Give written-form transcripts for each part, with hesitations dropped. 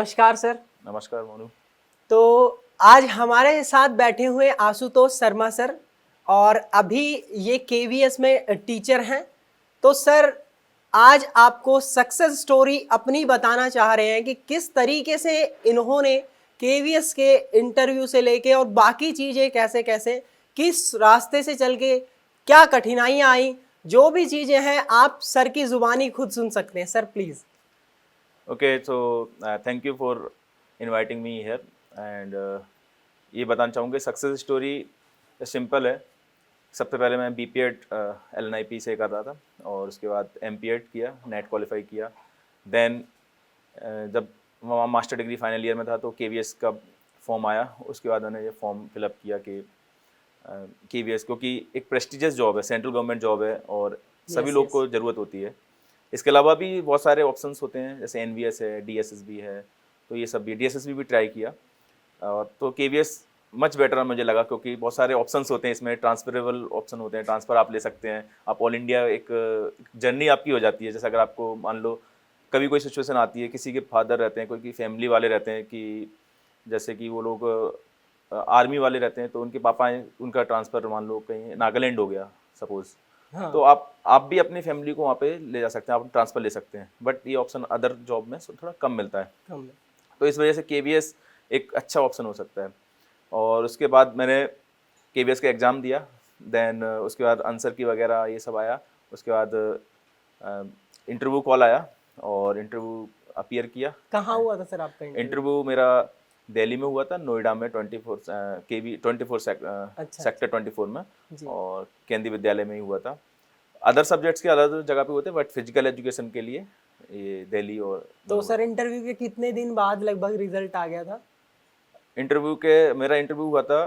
नमस्कार सर। नमस्कार मोनू। तो आज हमारे साथ बैठे हुए आशुतोष शर्मा सर और अभी ये केवीएस में टीचर हैं। तो सर आज आपको सक्सेस स्टोरी अपनी बताना चाह रहे हैं कि किस तरीके से इन्होंने केवीएस के इंटरव्यू से लेके और बाकी चीज़ें कैसे कैसे किस रास्ते से चल के क्या कठिनाइयाँ आई, जो भी चीज़ें हैं आप सर की ज़ुबानी खुद सुन सकते हैं। Sir please. Okay, so thank you for inviting me here and ये बताना चाहूँगा सक्सेस स्टोरी सिंपल है। सबसे पहले मैं बीपीएड एलएनआईपी से कर रहा था और उसके बाद एमपीएड किया, नेट क्वालिफाई किया। देन जब मास्टर डिग्री फाइनल ईयर में था तो केवीएस का फॉर्म आया। उसके बाद मैंने ये फॉर्म फिलअप किया कि केवीएस क्योंकि एक प्रेस्टिजियस जॉब है, सेंट्रल गवर्नमेंट जॉब है और सभी लोग को ज़रूरत होती है। इसके अलावा भी बहुत सारे ऑप्शंस होते हैं, जैसे एनवीएस है, डीएसएसबी है, तो ये सब भी डीएसएसबी भी ट्राई किया। और तो केवीएस मच बेटर मुझे लगा क्योंकि बहुत सारे ऑप्शंस होते हैं इसमें, ट्रांसफरेबल ऑप्शन होते हैं, ट्रांसफ़र आप ले सकते हैं, आप ऑल इंडिया एक जर्नी आपकी हो जाती है। जैसे अगर आपको मान लो कभी कोई सिचुएशन आती है, किसी के फादर रहते हैं, कोई की फैमिली वाले रहते हैं कि जैसे कि वो लोग आर्मी वाले रहते हैं, तो उनके पापा हैं, उनका ट्रांसफ़र मान लो कहीं नागालैंड हो गया सपोज़, हाँ। तो आप भी अपनी फैमिली को वहाँ पे ले जा सकते हैं, आप ट्रांसफ़र ले सकते हैं। बट ये ऑप्शन अदर जॉब में थोड़ा कम मिलता है, तो इस वजह से केवीएस एक अच्छा ऑप्शन हो सकता है। और उसके बाद मैंने केवीएस का एग्ज़ाम दिया। देन उसके बाद आंसर की वगैरह ये सब आया। उसके बाद इंटरव्यू कॉल आया और इंटरव्यू अपीयर किया। कहाँ हुआ था सर आपका इंटरव्यू मेरा दिल्ली में हुआ था, नोएडा में 24 केवी 24 सेक्टर 24 में, और केंद्रीय विद्यालय में ही हुआ था। अदर सब्जेक्ट्स के अलग अलग जगह पे होते हैं, बट फिजिकल एजुकेशन के लिए ये दिल्ली। और तो सर इंटरव्यू के कितने दिन बाद लगभग रिजल्ट आ गया था? मेरा इंटरव्यू हुआ था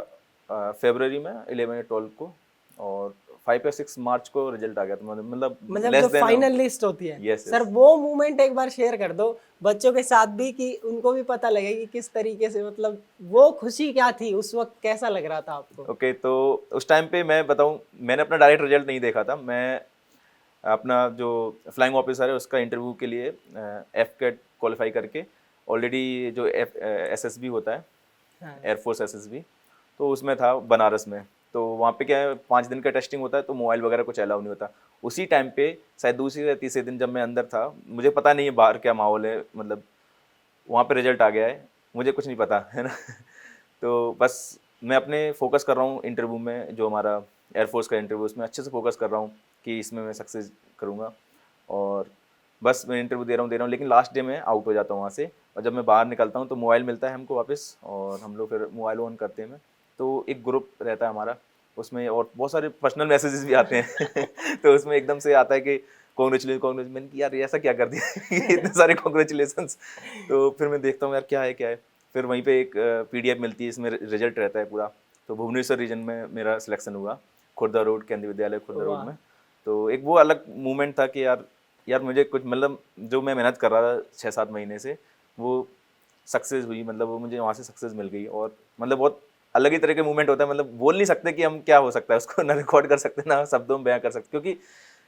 फरवरी में 11 या 12 को, और 5 या 6 मार्च को रिजल्ट आ गया था। मतलब जो फाइनल लिस्ट होती है। yes, सर वो मोमेंट एक बार शेयर कर दो बच्चों के साथ भी, कि उनको भी पता लगे कि किस तरीके से, मतलब वो खुशी क्या थी उस वक्त, कैसा लग रहा था आपको? ओके, तो उस टाइम पे मैं बताऊं, मैंने अपना डायरेक्ट रिजल्ट नहीं देखा था। मैं अपना जो फ्लाइंग ऑफिसर है उसका इंटरव्यू के लिए एफकेट क्वालिफाई करके ऑलरेडी जो एसएसबी होता है, एयरफोर्स एसएसबी, तो उसमें था बनारस में। तो वहाँ पे क्या है, 5 दिन का टेस्टिंग होता है, तो मोबाइल वगैरह कुछ अलाउ नहीं होता। उसी टाइम पे शायद दूसरे या तीसरे दिन जब मैं अंदर था, मुझे पता नहीं है बाहर क्या माहौल है, मतलब वहाँ पे रिजल्ट आ गया है, मुझे कुछ नहीं पता है ना। तो बस मैं अपने फोकस कर रहा हूँ इंटरव्यू में, जो हमारा एयरफोर्स का इंटरव्यू, उसमें अच्छे से फोकस कर रहा हूँ कि इसमें मैं सक्सेस करूँगा। और बस मैं इंटरव्यू दे रहा हूँ, लेकिन लास्ट डे में आउट हो जाता हूँ वहाँ से। और जब मैं बाहर निकलता हूँ तो मोबाइल मिलता है हमको वापस, और हम लोग फिर मोबाइल ऑन करते हैं। तो एक ग्रुप रहता है हमारा उसमें, और बहुत सारे पर्सनल मैसेजेस भी आते हैं। तो उसमें एकदम से आता है कि कॉन्ग्रेचुलेसन। मैंने कि यार ऐसा क्या कर दिया इतने सारे कॉन्ग्रेचुलेसन। तो फिर मैं देखता हूँ यार क्या है। फिर वहीं पे एक पीडीएफ मिलती है, इसमें रिजल्ट रहता है पूरा। तो भुवनेश्वर रीजन में मेरा सिलेक्शन हुआ, खुर्दा रोड, केंद्रीय विद्यालय खुर्दा रोड में। तो एक वो अलग मूवमेंट था कि यार मुझे कुछ, मतलब जो मैं मेहनत कर रहा था 6-7 महीने से, वो सक्सेस हुई। मतलब वो मुझे वहाँ से सक्सेस मिल गई, और मतलब बहुत अलग ही तरह के मूवमेंट होता है। मतलब बोल नहीं सकते कि हम क्या हो सकता है उसको, ना रिकॉर्ड कर सकते ना शब्दों में बयां कर सकते, क्योंकि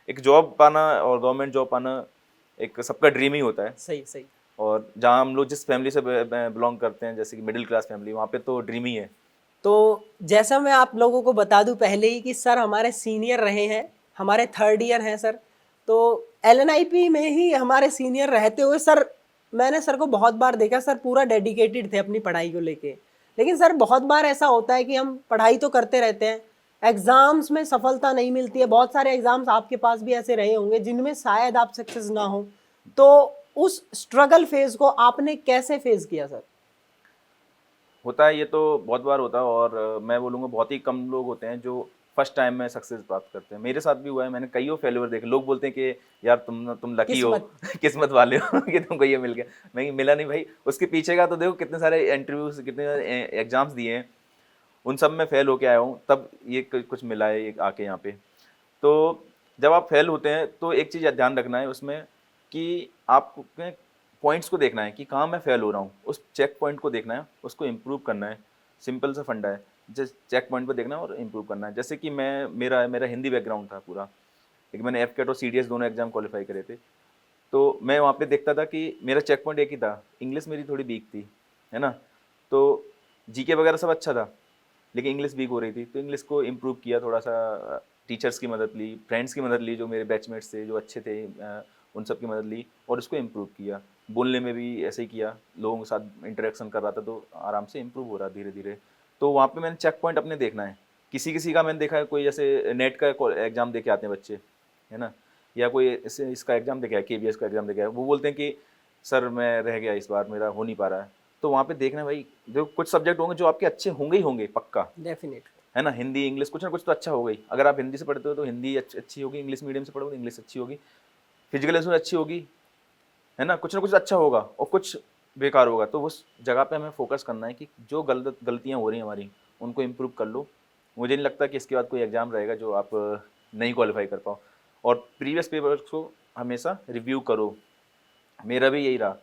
एक जॉब पाना और गवर्नमेंट जॉब पाना एक सबका ड्रीम ही होता है। सही। और जहाँ हम लोग जिस फैमिली से बिलोंग करते हैं, जैसे कि मिडिल क्लास फैमिली, वहाँ पे तो ड्रीम ही है। तो जैसा मैं आप लोगों को बता दूं पहले ही कि सर हमारे सीनियर रहे हैं, हमारे 3rd ईयर हैं सर। तो एलएनआईपी में ही हमारे सीनियर रहते हुए सर, मैंने सर को बहुत बार देखा, सर पूरा डेडिकेटेड थे अपनी पढ़ाई को लेके। लेकिन सर बहुत बार ऐसा होता है कि हम पढ़ाई तो करते रहते हैं, एग्जाम्स में सफलता नहीं मिलती है। बहुत सारे एग्जाम्स आपके पास भी ऐसे रहे होंगे जिनमें शायद आप सक्सेस ना हो। तो उस स्ट्रगल फेज को आपने कैसे फेस किया सर? होता है, ये तो बहुत बार होता है, और मैं बोलूँगा बहुत ही कम लोग होते हैं जो फर्स्ट टाइम में सक्सेस प्राप्त करते हैं। मेरे साथ भी हुआ है, मैंने कईयों फेल्योर देखे। लोग बोलते हैं कि यार तुम लकी हो, किस्मत वाले हो कि तुमको ये मिल गया। नहीं, मिला नहीं भाई। उसके पीछे का तो देखो, कितने सारे इंटरव्यूज, कितने एग्जाम्स दिए हैं, उन सब में फेल होके आया हूँ, तब ये कुछ मिला है ये आके यहाँ पे। तो जब आप फेल होते हैं तो एक चीज़ ध्यान रखना है उसमें, कि आपको पॉइंट्स को देखना है कि कहाँ मैं फेल हो रहा हूँ, उस चेक पॉइंट को देखना है, उसको इम्प्रूव करना है। सिंपल सा फंडा है, जिस चेक पॉइंट पर देखना है और इम्प्रूव करना है। जैसे कि मेरा हिंदी बैकग्राउंड था पूरा, लेकिन मैंने एफकेट और सीडीएस दोनों एग्जाम क्वालिफाई करे थे। तो मैं वहाँ पे देखता था कि मेरा चेक पॉइंट एक ही था, इंग्लिश मेरी थोड़ी वीक थी, है ना। तो जीके वगैरह सब अच्छा था, लेकिन इंग्लिश वीक हो रही थी, तो इंग्लिश को इम्प्रूव किया थोड़ा सा, टीचर्स की मदद ली, फ्रेंड्स की मदद ली, जो मेरे बैचमेट्स थे जो अच्छे थे, उन सब की मदद ली और उसको इम्प्रूव किया। बोलने में भी ऐसे ही किया, लोगों के साथ इंटरेक्शन कर रहा था, तो आराम से इम्प्रूव हो रहा धीरे धीरे। तो वहाँ पे मैंने चेक पॉइंट अपने देखना है। किसी किसी का मैंने देखा है, कोई जैसे नेट का एग्ज़ाम दे के आते हैं बच्चे, है ना, या कोई इसका एग्ज़ाम दे के आया, KVS का एग्ज़ाम दे के आया, वो बोलते हैं कि सर मैं रह गया इस बार, मेरा हो नहीं पा रहा है। तो वहाँ पे देखना है भाई, जो कुछ सब्जेक्ट होंगे जो आपके अच्छे होंगे ही होंगे पक्का, डेफिनेटली। है ना, हिंदी इंग्लिश कुछ ना कुछ तो अच्छा होगा ही। अगर आप हिंदी से पढ़ते हो तो हिंदी अच्छी होगी, इंग्लिश मीडियम से पढ़ोगे तो इंग्लिश अच्छी होगी, फिजिकल एजुकेशन अच्छी होगी, है ना, कुछ ना कुछ अच्छा होगा और कुछ बेकार होगा। तो उस जगह पे हमें फोकस करना है कि जो गलतियाँ हो रही हैं हमारी, उनको इम्प्रूव कर लो। मुझे नहीं लगता कि इसके बाद कोई एग्ज़ाम रहेगा जो आप नहीं क्वालिफाई कर पाओ। और प्रीवियस पेपर्स को हमेशा रिव्यू करो। मेरा भी यही रहा,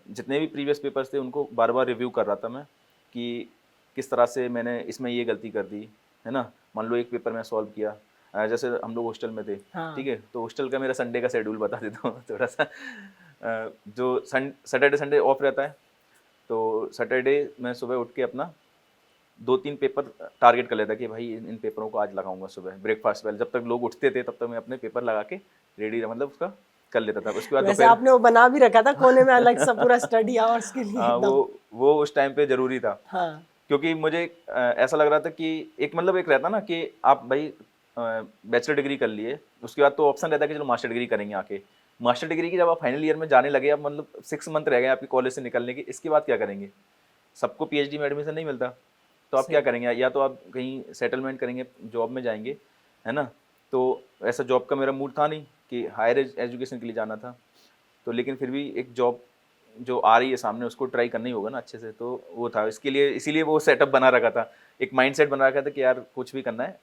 जितने भी प्रीवियस पेपर्स थे उनको बार बार रिव्यू कर रहा था मैं, कि किस तरह से मैंने इसमें ये गलती कर दी, है ना। मान लो एक पेपर मैं सॉल्व किया, जैसे हम लोग हॉस्टल में थे, हाँ। ठीक है, तो हॉस्टल का मेरा संडे का शेड्यूल बता देता हूँ थोड़ा सा। जो सैटरडे संडे ऑफ रहता है, तो सैटरडे मैं सुबह उठ के अपना 2-3 पेपर टारगेट कर लेता कि भाई इन पेपरों को आज लगाऊंगा सुबह ब्रेकफास्ट पहले, जब तक लोग उठते थे तब तक मैं अपने पेपर लगा के रेडी, मतलब उसका कर लेता था। उसके बाद वैसे दोपहर, आपने वो बना भी रखा था कोने में अलग सा पूरा स्टडी आवर्स के लिए हाँ, एकदम। वो उस टाइम पे ज़रूरी था, हाँ। क्योंकि मुझे ऐसा लग रहा था कि एक मतलब एक रहता ना कि आप भाई बैचलर डिग्री कर लिए, उसके बाद तो ऑप्शन रहता है कि चलो मास्टर डिग्री करेंगे आके। मास्टर डिग्री की जब आप फाइनल ईयर में जाने लगे, अब मतलब 6 मंथ रह गए आपके कॉलेज से निकलने के, इसके बाद क्या करेंगे? सबको पीएचडी में एडमिशन नहीं मिलता, तो आप क्या सही। करेंगे? या तो आप कहीं सेटलमेंट करेंगे, जॉब में जाएंगे, है ना। तो ऐसा जॉब का मेरा मूड था नहीं कि हायर एजुकेशन के लिए जाना था, तो लेकिन फिर भी एक जॉब जो आ रही है सामने उसको ट्राई करना ही होगा ना अच्छे से, तो वो था इसके लिए, इसीलिए वो सेटअप बना रखा था, एक माइंडसेट बना रखा था कि यार कुछ भी करना है,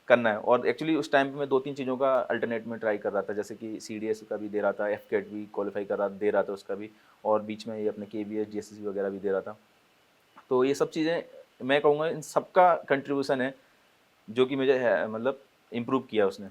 करना है। और एक्चुअली उस टाइम पे मैं 2-3 चीज़ों का अल्टरनेट में ट्राई कर रहा था, जैसे कि CDS का भी दे रहा था, FCAT भी क्वालिफाई कर रहा दे रहा था उसका भी, और बीच में ये अपने KVS GSS वगैरह भी दे रहा था। तो ये सब चीज़ें मैं कहूँगा इन सबका कंट्रीब्यूशन है, जो कि मुझे है मतलब इम्प्रूव किया उसने।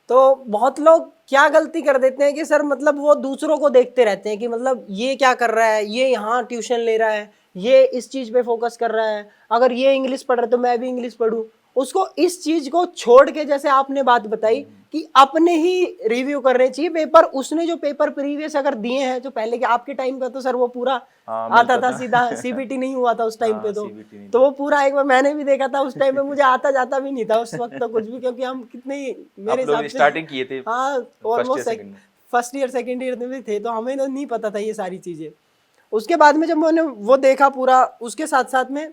तो बहुत लोग क्या गलती कर देते हैं कि सर मतलब वो दूसरों को देखते रहते हैं कि मतलब ये क्या कर रहा है, ये यहाँ ट्यूशन ले रहा है, ये इस चीज पे फोकस कर रहा है, अगर ये इंग्लिश पढ़ रहा है तो मैं भी इंग्लिश पढ़ूं। उसको इस चीज को छोड़ के, जैसे आपने बात बताई कि अपने ही रिव्यू करने चाहिए पेपर। उसने जो पेपर प्रीवियस अगर दिए हैं जो पहले के, आपके टाइम का तो सर वो पूरा हाँ, आता मिलता था था। सीधा, CBT नहीं हुआ था उस टाइम पे। हाँ, तो CBT नहीं तो था। वो पूरा एक बार मैंने भी देखा था उस टाइम पे, मुझे आता जाता भी नहीं था उस वक्त तो कुछ भी, क्योंकि हम कितने ही मेरे आप लोग हिसाब से, स्टार्टिंग किए थे हाँ, फर्स्ट ईयर ऑलमोस्ट सेकंड में। फर्स्ट ईयर सेकेंड ईयर में भी थे, तो हमें तो नहीं पता था ये सारी चीजें। उसके बाद में जब मैंने वो देखा पूरा, उसके साथ साथ में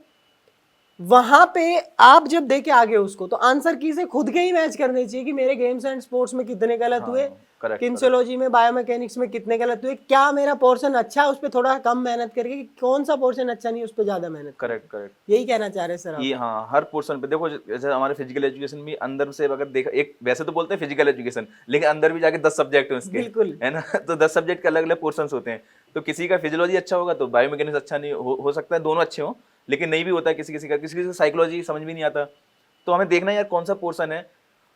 वहां पे आप जब देके आ गए उसको, तो आंसर की से खुद के ही मैच करने चाहिए कि मेरे गेम्स एंड स्पोर्ट्स में कितने गलत हुए, हाँ, करेक्ट करेक्ट किन्सियोलॉजी में बायोमैकेनिक्स में कितने गलत हुए, क्या मेरा पोर्शन अच्छा है उस पर थोड़ा कम मेहनत करके, कि कौन सा पोर्शन अच्छा नहीं उस पर ज्यादा मेहनत करेक्ट करके। करेक्ट। यही कहना चाह रहे हैं सर आप। ये हाँ, हर पोर्शन पे देखो, जैसे हमारे फिजिकल एजुकेशन भी अंदर से अगर देखा, एक वैसे तो बोलते हैं फिजिकल एजुकेशन, लेकिन अंदर भी जाके 10 सब्जेक्ट हैं उसके, बिल्कुल। है ना। तो 10 सब्जेक्ट के अलग अलग पोर्शन होते हैं। तो किसी का फिजियोलॉजी अच्छा होगा तो बायोमैकेनिक्स अच्छा नहीं हो सकता है, दोनों अच्छे हों, लेकिन नहीं भी होता है किसी किसी का साइकोलॉजी समझ भी नहीं आता। तो हमें देखना है यार कौन सा पोर्शन है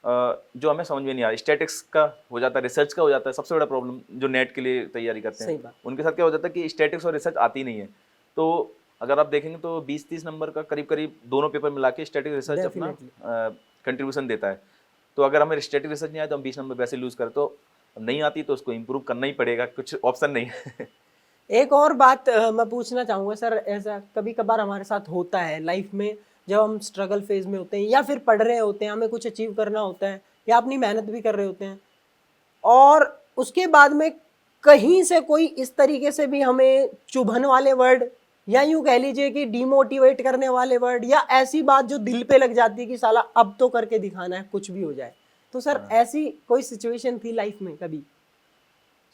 जो हमें समझ में नहीं आ रहा। स्टैटिक्स का हो जाता है, रिसर्च का हो जाता है, सबसे बड़ा प्रॉब्लम जो नेट के लिए तैयारी करते हैं सही बात। उनके साथ क्या हो जाता है कि स्टैटिक्स और रिसर्च आती नहीं है। तो अगर आप देखेंगे तो 20-30 नंबर का करीब करीब दोनों पेपर मिला के स्टैटिक रिसर्च अपना डेफिनेटली। कंट्रीब्यूशन देता है। तो अगर हमें स्टैटिक रिसर्च नहीं आया तो हम 20 नंबर वैसे लूज करें, तो नहीं आती तो उसको इम्प्रूव करना ही पड़ेगा, कुछ ऑप्शन नहीं है। एक और बात मैं पूछना चाहूँगा सर, ऐसा कभी कभार हमारे साथ होता है लाइफ में, जब हम स्ट्रगल फेज में होते हैं या फिर पढ़ रहे होते हैं, हमें कुछ अचीव करना होता है या अपनी मेहनत भी कर रहे होते हैं, और उसके बाद में कहीं से कोई इस तरीके से भी हमें चुभन वाले वर्ड, या यूं कह लीजिए कि डिमोटिवेट करने वाले वर्ड, या ऐसी बात जो दिल पे लग जाती है कि साला अब तो करके दिखाना है कुछ भी हो जाए। तो सर ऐसी कोई सिचुएशन थी लाइफ में कभी?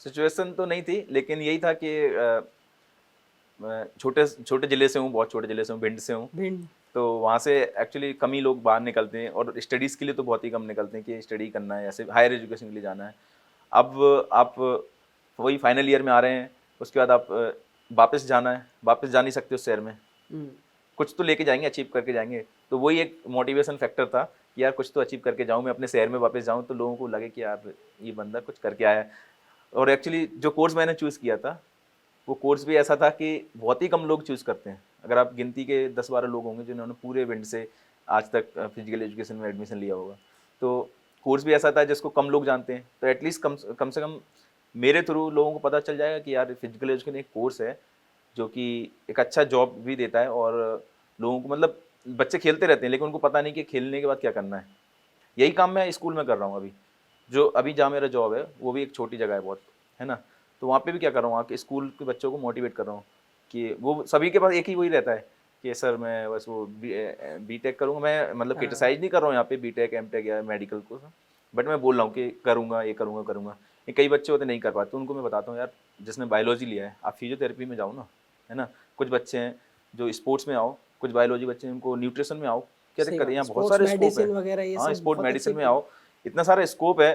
सिचुएशन तो नहीं थी, लेकिन यही था कि मैं छोटे छोटे ज़िले से हूँ, बहुत छोटे ज़िले से हूँ, भिंड से हूँ। भिंड। तो वहाँ से एक्चुअली कम ही लोग बाहर निकलते हैं, और स्टडीज़ के लिए तो बहुत ही कम निकलते हैं कि स्टडी करना है, ऐसे हायर एजुकेशन के लिए जाना है। अब आप वही फाइनल ईयर में आ रहे हैं, उसके बाद आप वापस जाना है, वापस जा नहीं सकते उस शहर में, कुछ तो लेके जाएंगे, अचीव करके जाएंगे। तो वही एक मोटिवेशन फैक्टर था कि यार कुछ तो अचीव करके जाऊँ, मैं अपने शहर में वापस जाऊँ तो लोगों को लगे कि यार ये बंदा कुछ करके आया है। और एक्चुअली जो कोर्स मैंने चूज़ किया था वो कोर्स भी ऐसा था कि बहुत ही कम लोग चूज़ करते हैं। अगर आप गिनती के 10-12 लोग होंगे जिन्होंने पूरे इवेंट से आज तक फिजिकल एजुकेशन में एडमिशन लिया होगा। तो कोर्स भी ऐसा था जिसको कम लोग जानते हैं, तो एटलीस्ट कम से कम मेरे थ्रू लोगों को पता चल जाएगा कि यार फिजिकल एजुकेशन एक कोर्स है जो कि एक अच्छा जॉब भी देता है, और लोगों को मतलब बच्चे खेलते रहते हैं लेकिन उनको पता नहीं कि खेलने के बाद क्या करना है। यही काम मैं स्कूल में कर रहा हूँ अभी। जो अभी जहाँ मेरा जॉब है वो भी एक छोटी जगह है बहुत, है ना। तो वहाँ पे भी क्या कर रहा हूँ, आके स्कूल के बच्चों को मोटिवेट कर रहा हूँ कि वो सभी के पास एक ही वही रहता है कि सर मैं बस वो बीटेक करूँगा। मैं मतलब हाँ क्रिटिसाइज नहीं कर रहा हूँ यहाँ पे बीटेक एमटेक या मेडिकल को, बट मैं बोल रहा हूँ कि करूँगा, ये करूँगा करूँगा। ये कई बच्चे होते नहीं कर पाते, तो उनको मैं बताता हूँ यार जिसने बायोलॉजी लिया है आप फिजियोथेरेपी में जाओ ना, है ना। कुछ बच्चे हैं जो स्पोर्ट्स में आओ, कुछ बायोलॉजी बच्चे हैं उनको न्यूट्रिशन में आओ, क्या सही दिक्कत है, बात, यहाँ बहुत स्पोर्ट्स सारे स्कोप है। मेडिसिन वगैरह ये हाँ सब स्पोर्ट बहुत मेडिसिन अच्छे। में आओ, इतना सारा स्कोप है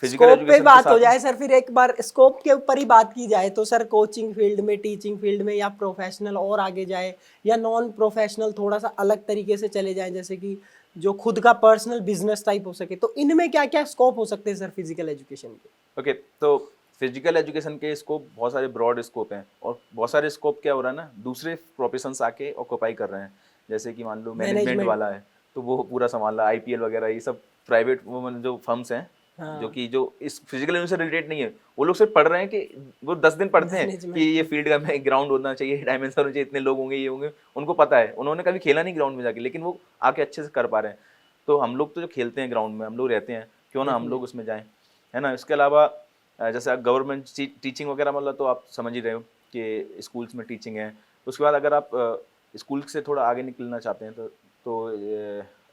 फिजिकल स्कोप पे एजुकेशन के बात हो साथ में। जाए सर, फिर एक बार स्कोप के ऊपर ही बात की जाए तो सर कोचिंग फील्ड में, टीचिंग फील्ड में, या प्रोफेशनल और आगे जाए या नॉन प्रोफेशनल थोड़ा सा अलग तरीके से चले जाए, जैसे कि जो खुद का पर्सनल बिजनेस टाइप हो सके, तो इनमें क्या क्या स्कोप हो सकते हैं सर फिजिकल एजुकेशन के? ओके, तो फिजिकल एजुकेशन के स्कोप बहुत सारे ब्रॉड स्कोप हैं, और बहुत सारे स्कोप क्या हो रहा है ना, दूसरे प्रोफेशंस आके ऑक्यूपाई कर रहे हैं। जैसे कि मान लो मैनेजमेंट मैनेजमेंट। वाला है तो वो पूरा संभाल रहा है, आईपीएल वगैरह ये सब प्राइवेट वो मतलब जो फर्म्स हैं हाँ। जो इस फिजिकल से रिलेटेड नहीं है, वो लोग सिर्फ पढ़ रहे हैं कि वो 10 दिन पढ़ते हैं कि मैनेजमेंट। ये फील्ड का में ग्राउंड होना चाहिए, डायमेंशन होना चाहिए, इतने लोग होंगे, ये होंगे। उनको पता है, उन्होंने कभी खेला नहीं ग्राउंड में जाके, लेकिन वो आके अच्छे से कर पा रहे हैं। तो हम लोग तो जो खेलते हैं ग्राउंड में, हम लोग रहते हैं, क्यों ना हम लोग उसमें जाएं, है ना। इसके अलावा जैसे गवर्नमेंट टीचिंग वगैरह मतलब तो आप समझ ही रहे हो कि स्कूल्स में टीचिंग है। उसके बाद अगर आप स्कूल से थोड़ा आगे निकलना चाहते हैं तो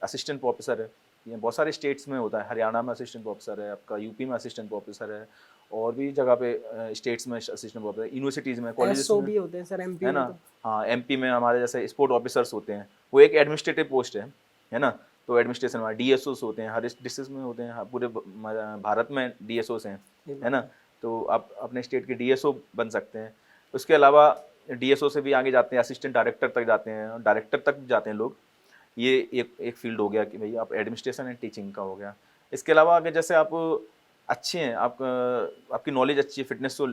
असिस्टेंट प्रोफेसर है, ये बहुत सारे स्टेट्स में होता है। हरियाणा में असिस्टेंट प्रोफेसर है आपका, यूपी में असिस्टेंट प्रोफेसर है, और भी जगह पे स्टेट्स में असिस्टेंट प्रोफेसर, यूनिवर्सिटीज़ में, कॉलेजेस एसओ में, भी होते हैं सर एमपी है में ना। तो। हाँ एमपी में हमारे जैसे स्पोर्ट ऑफिसर्स होते हैं, वो एक एडमिनिस्ट्रेटिव पोस्ट है ना। तो एडमिनिस्ट्रेशन में डीएसओस होते हैं, हर डिस्ट्रिक्ट में होते हैं, पूरे भारत में डीएसओस हैं, ये है बात ना। है। तो आप अपने स्टेट के डीएसओ बन सकते हैं। उसके अलावा डीएसओ से भी आगे जाते हैं, असिस्टेंट डायरेक्टर तक जाते हैं, डायरेक्टर तक जाते हैं लोग। ये एक फील्ड हो गया कि भाई आप एडमिनिस्ट्रेशन एंड टीचिंग का हो गया। इसके अलावा अगर जैसे आप अच्छे हैं, आप आपकी नॉलेज अच्छी है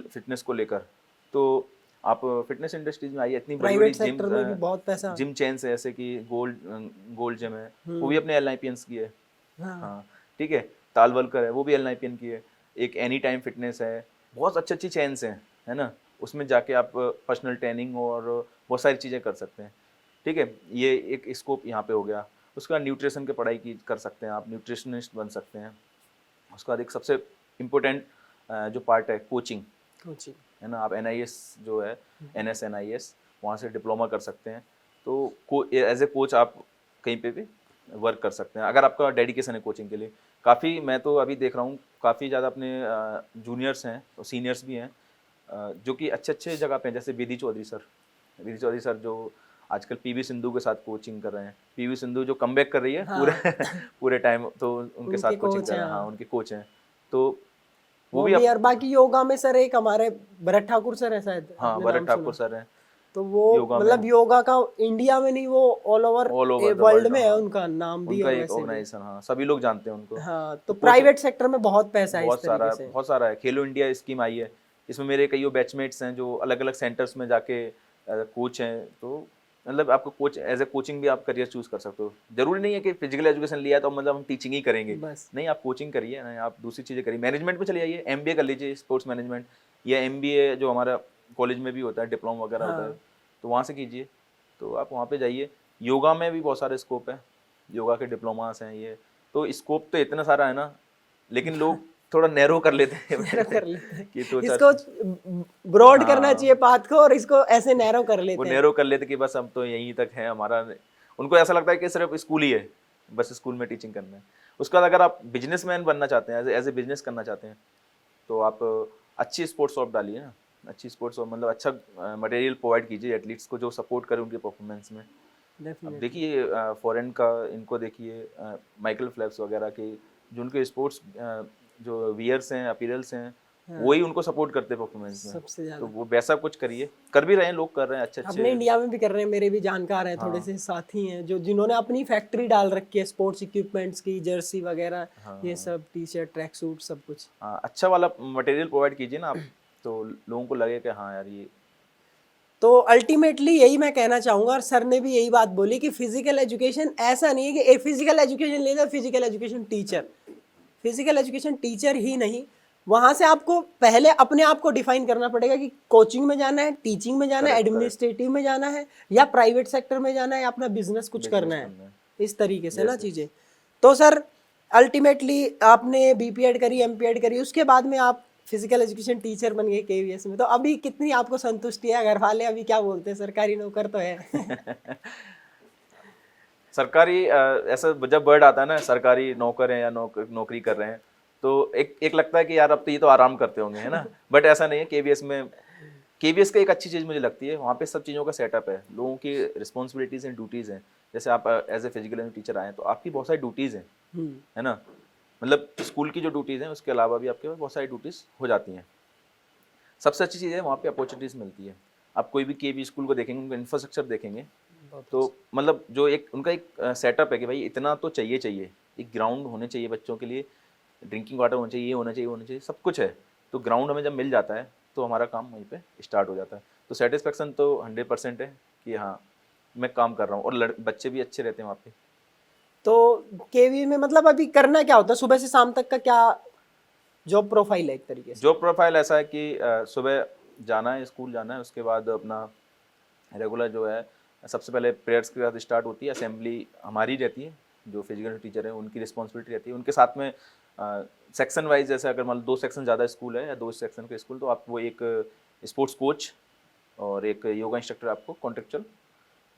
फिटनेस को लेकर, तो आप फिटनेस इंडस्ट्रीज में आइए। इतनी बड़ी बड़ी प्राइवेट सेक्टर में भी बहुत पैसा। जिम चेन्स है, जैसे कि गोल्ड जिम है, वो भी हम्म। अपने एलआईपीएंस की है। हाँ। हाँ ठीक है, तालवलकर है वो भी एलआईपीएन की है। एक एनी टाइम फिटनेस है, बहुत अच्छी अच्छी चेन्स हैं, है ना। उसमें जाके आप पर्सनल ट्रेनिंग और बहुत सारी चीज़ें कर सकते हैं। ठीक है, ये एक स्कोप यहाँ पे हो गया। उसके बाद न्यूट्रिशन की पढ़ाई की कर सकते हैं, आप न्यूट्रिशनिस्ट बन सकते हैं। उसके बाद एक सबसे इम्पोर्टेंट जो पार्ट है कोचिंग, कोचिंग। है ना। आप एनआईएस जो है, एनएसएनआईएस, वहाँ से डिप्लोमा कर सकते हैं। तो एज ए कोच आप कहीं पे भी वर्क कर सकते हैं अगर आपका डेडिकेशन है कोचिंग के लिए। काफ़ी मैं तो अभी देख रहा हूँ काफ़ी ज़्यादा अपने जूनियर्स हैं और सीनियर्स भी हैं जो कि अच्छे अच्छे जगह पे हैं, जैसे विधि चौधरी सर जो आजकल पीवी सिंधु के साथ कोचिंग कर रहे हैं। पीवी सिंधु जो कमबैक कर रही है पूरे हाँ। पूरे टाइम, तो उनके साथ उनके कोचिंग कोच कर हैं रहे हैं। हाँ हाँ। उनके कोच हैं, तो वो वो भी भी, आप। और बाकी योगा में सर एक हमारे भरत ठाकुर सर है, शायद हाँ आपने भरत नाम ठाकुर सुना। सर हैं तो वो योगा में, मतलब योगा का इंडिया में नहीं, वो all over all over the world world. में है, हाँ उनका नाम भी उनका और एक वैसे भी। ऑर्गेनाइजेशन, हाँ सभी लोग जानते हैं उनको। हाँ, तो तो कोचिंग प्राइवेट सेक्टर में बहुत पैसा है इस तरीके से। बहुत सारा है। खेलो इंडिया स्कीम आई है, इसमें मेरे कई बैचमेट्स हैं जो अलग अलग सेंटर्स में जाके कोच हैं। तो मतलब आपको कोच एज ए कोचिंग भी आप करियर चूज कर सकते हो। जरूरी नहीं है कि फिजिकल एजुकेशन लिया है तो मतलब हम टीचिंग ही करेंगे, बस। नहीं आप कोचिंग करिए ना, आप दूसरी चीज़ें करिए, मैनेजमेंट में चले जाइए, एमबीए कर लीजिए स्पोर्ट्स मैनेजमेंट, या एमबीए जो हमारा कॉलेज में भी होता है, डिप्लोमा वगैरह होता है, हाँ। तो वहाँ से कीजिए। तो आप वहाँ पे जाइए। योगा में भी बहुत सारे स्कोप है, योगा के डिप्लोमास हैं ये। तो स्कोप तो इतना सारा है ना, लेकिन लोग थोड़ा नैरो कर लेते हैं नैरो कर लेते हैं, कि तो चार। इसको ब्रॉड करना चाहिए हाँ पाथ को, और इसको ऐसे नैरो कर वो लेते हैं। नैरो कर लेते कि बस अब तो यहीं तक है हमारा। उनको ऐसा लगता है कि सिर्फ स्कूल ही है, बस स्कूल में टीचिंग करना है। उसके बाद अगर आप बिजनेसमैन बनना चाहते हैं, एज ए बिजनेस करना चाहते हैं, तो आप अच्छी स्पोर्ट्स शॉप डालिए ना, अच्छी स्पोर्ट्स शॉप मतलब अच्छा मटेरियल प्रोवाइड कीजिए एथलीट्स को जो सपोर्ट करे उनके परफॉर्मेंस में। अब डेफिनेटली। देखिए फॉरेन का इनको देखिए, माइकल फेल्प्स वगैरह के जो उनके स्पोर्ट्स जो वियर्स हैं अपीयरल्स हैं, वही उनको सपोर्ट करते हैं परफॉर्मेंस में। सबसे तो ज्यादा वो वैसा कुछ करिए, कर भी रहे हैं लोग, कर रहे हैं अच्छे अपने अच्छे। इंडिया में भी कर रहे हैं, मेरे भी जानकार हैं थोड़े से साथी हैं जो जिन्होंने अपनी फैक्ट्री डाल रखी है स्पोर्ट्स इक्विपमेंट्स की, जर्सी वगैरह, ये सब टी शर्ट ट्रैक सूट सब कुछ। हाँ, अच्छा वाला मटेरियल प्रोवाइड कीजिए ना आप, तो लोगों को लगे कि हाँ यार ये। तो अल्टीमेटली यही मैं कहना चाहूंगा, और सर ने भी यही बात बोली कि फिजिकल एजुकेशन ऐसा नहीं है कि फिजिकल एजुकेशन लेना, physical education teacher, physical education teacher ही नहीं, वहां से आपको पहले अपने आप को डिफाइन करना पड़ेगा कि कोचिंग में जाना है, टीचिंग में जाना है, करेक्ट करेक्ट, एडमिनिस्ट्रेटिव में जाना है, या प्राइवेट सेक्टर में जाना है, या अपना बिजनेस कुछ करना बिजनेस है, करना है। इस तरीके से ना यस यस। चीजें। तो सर अल्टीमेटली आपने बीपीएड करी, एमपीएड करी, उसके बाद में आप फिजिकल एजुकेशन टीचर बन गए केवीएस में, तो अभी कितनी आपको संतुष्टि है? घर वाले अभी क्या बोलते हैं, सरकारी नौकर तो है? सरकारी ऐसा जब वर्ड आता है ना, सरकारी नौकर हैं या नौकरी कर रहे हैं, तो एक लगता है कि यार अब तो ये तो आराम करते होंगे, है ना। बट ऐसा नहीं है। केवीएस में, केवीएस का एक अच्छी चीज़ मुझे लगती है, वहाँ पे सब चीज़ों का सेटअप है, लोगों की रिस्पॉन्सिबिलिटीज़ एंड ड्यूटीज़ हैं। जैसे आप एज ए फिजिकल टीचर आए हैं तो आपकी बहुत सारी ड्यूटीज़ हैं, है ना। मतलब स्कूल की जो ड्यूटीज़ हैं उसके अलावा भी आपके पास बहुत सारी ड्यूटीज़ हो जाती हैं। सबसे अच्छी चीज़ है वहाँ पे अपॉर्चुनिटीज़ मिलती है। आप कोई भी केवी स्कूल को देखेंगे, उनका इंफ्रास्ट्रक्चर देखेंगे, तो मतलब जो एक उनका एक सेटअप है कि भाई इतना तो चाहिए चाहिए, एक ग्राउंड होने चाहिए बच्चों के लिए, ड्रिंकिंग वाटर होना चाहिए, ये होना चाहिए, होना चाहिए, सब कुछ है। तो ग्राउंड हमें जब मिल जाता है तो हमारा काम वहीं पे स्टार्ट हो जाता है। तो सेटिस्फेक्शन तो 100% है कि हाँ मैं काम कर रहा हूँ, और बच्चे भी अच्छे रहते हैं वहाँ पे। तो केवी में मतलब अभी करना क्या होता है, सुबह से शाम तक का क्या जॉब प्रोफाइल है एक तरीके से? जॉब प्रोफाइल ऐसा है कि सुबह जाना है, स्कूल जाना है, उसके बाद अपना रेगुलर जो है, सबसे पहले प्रेयर्स के साथ स्टार्ट होती है। असेंबली हमारी रहती है, जो फिजिकल टीचर है उनकी रिस्पॉन्सिबिलिटी रहती है। उनके साथ में सेक्शन वाइज, जैसे अगर मान लो 2 सेक्शन ज़्यादा स्कूल है या 2 सेक्शन के स्कूल, तो आप वो एक स्पोर्ट्स कोच और एक योगा इंस्ट्रक्टर आपको कॉन्ट्रेक्चुअल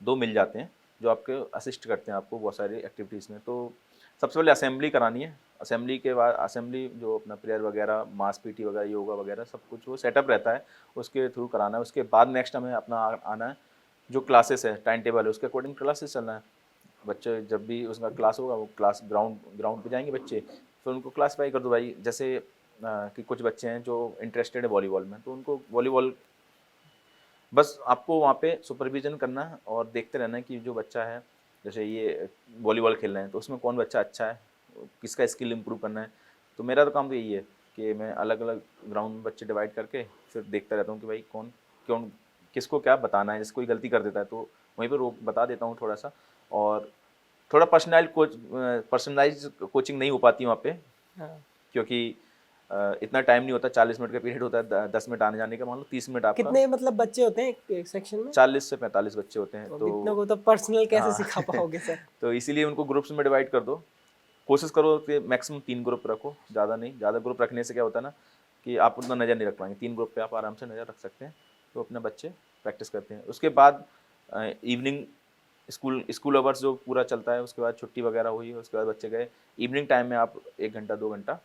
2 मिल जाते हैं, जो आपके असिस्ट करते हैं आपको बहुत सारी एक्टिविटीज़ में। तो सबसे पहले असेंबली करानी है। असेंबली के बाद, असेंबली जो अपना प्रेयर वगैरह, मास पीटी वगैरह, योगा वगैरह सब कुछ वो सेटअप रहता है, उसके थ्रू कराना है। उसके बाद नेक्स्ट हमें अपना आना है, जो क्लासेस है, टाइम टेबल है, उसके अकॉर्डिंग क्लासेस चलना है। बच्चे जब भी उसका क्लास होगा, वो क्लास ग्राउंड पे जाएंगे बच्चे, फिर उनको क्लासीफाई कर दो भाई। जैसे कि कुछ बच्चे हैं जो इंटरेस्टेड है वॉलीबॉल में, तो उनको वॉलीबॉल, बस आपको वहाँ पे सुपरविजन करना है और देखते रहना है कि जो बच्चा है, जैसे ये वॉलीबॉल खेल रहे हैं, तो उसमें कौन बच्चा अच्छा है, किसका स्किल इम्प्रूव करना है। तो मेरा तो काम तो यही है कि मैं अलग अलग ग्राउंड में बच्चे डिवाइड करके फिर देखता रहता हूँ कि भाई कौन कौन किसको क्या बताना है। जैसे कोई गलती कर देता है तो वहीं पर रोक बता देता हूँ थोड़ा सा। और थोड़ा पर्सनलाइज कोचिंग नहीं हो पाती वहाँ पे, हाँ। क्योंकि इतना टाइम नहीं होता। 40 मिनट का पीरियड होता है, 10 मिनट आने जाने का, मान लो 30 मिनट आपका। कितने मतलब बच्चे होते हैं एक सेक्शन में? 40 से 45 बच्चे होते हैं। तो तो इतना को तो पर्सनल कैसे हाँ सिखा पाओगे सर? तो इसीलिए उनको ग्रुप्स में डिवाइड कर दो। कोशिश करो कि मैक्सिमम 3 ग्रुप रखो, ज़्यादा नहीं। ज़्यादा ग्रुप रखने से क्या होता है ना कि आप उतना नज़र नहीं रख पाएंगे। 3 ग्रुप पे आप आराम से नज़र रख सकते हैं, तो अपने बच्चे प्रैक्टिस करते हैं। उसके बाद इवनिंग स्कूल आवर्स जो पूरा चलता है, उसके बाद छुट्टी वगैरह हुई, उसके बाद बच्चे गए। इवनिंग टाइम में आप 1 घंटा 2 घंटा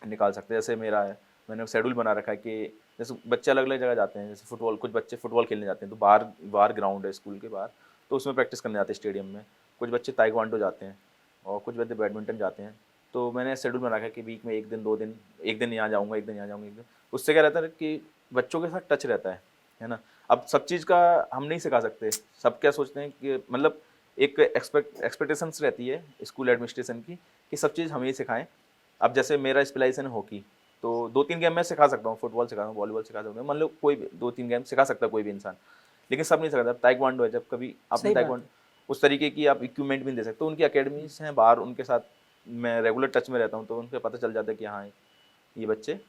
निकाल सकते हैं। जैसे मेरा है, मैंने शेड्यूल बना रखा है कि जैसे बच्चे अलग अलग जगह जाते हैं। जैसे फुटबॉल, कुछ बच्चे फुटबॉल खेलने जाते हैं तो बाहर ग्राउंड है स्कूल के बाहर, तो उसमें प्रैक्टिस करने जाते हैं स्टेडियम में। कुछ बच्चे ताइक्वांडो जाते हैं और कुछ बच्चे बैडमिंटन जाते हैं। तो मैंने शेड्यूल बना रखा है कि वीक में 1 दिन 2 दिन, 1 दिन यहाँ जाऊँगा, 1 दिन यहाँ जाऊँगा, 1 दिन। उससे क्या रहता है कि बच्चों के साथ टच रहता है ना। अब सब चीज़ का हम नहीं सिखा सकते। सब क्या सोचते हैं कि मतलब एक एक्सपेक्टेशंस रहती है स्कूल एडमिनिस्ट्रेशन की कि सब चीज़ हमें ही सिखाएं। अब जैसे मेरा स्पेशलाइजेशन है हॉकी, तो 2-3 गेम मैं सिखा सकता हूँ, फुटबॉल सिखा सकता हूँ, वॉलीबॉल सिखा सकता हूँ, मान लो कोई भी 2-3 गेम सिखा सकता है कोई भी इंसान, लेकिन सब नहीं सिखाता। ताइक्वांडो है, जब कभी आपने सही बात ताइक्वांडो उस तरीके की आप इक्विपमेंट भी नहीं दे सकते। तो उनकी अकेडमीज हैं बाहर, उनके साथ मैं रेगुलर टच में रहता हूँ, तो उनके पता चल जाता है कि हाँ ये बच्चे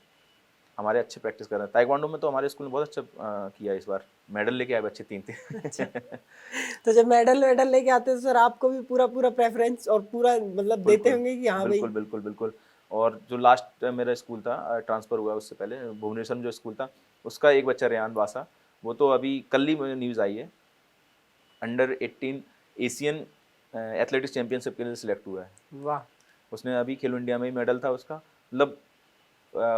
हमारे अच्छे प्रैक्टिस कर रहे हैं। ताइक्वांडो में तो हमारे स्कूल में बहुत अच्छा किया इस बार, मेडल लेके आए बच्चे 3-3। तो जब मेडल वेडल लेके आते हैं तो सर आपको भी पूरा पूरा प्रेफरेंस और पूरा मतलब देते बिल्कुल होंगे कि हाँ भाई? बिल्कुल बिल्कुल बिल्कुल। और जो लास्ट मेरा स्कूल था, ट्रांसफ़र हुआ उससे पहले, भुवनेश्वर में जो स्कूल था, उसका एक बच्चा रेयान बासा, वो तो अभी कल ही मुझे न्यूज़ आई है, अंडर 18 एशियन एथलेटिक्स चैंपियनशिप के लिए सिलेक्ट हुआ है। वाह। उसने अभी खेलो इंडिया में ही मेडल था उसका। मतलब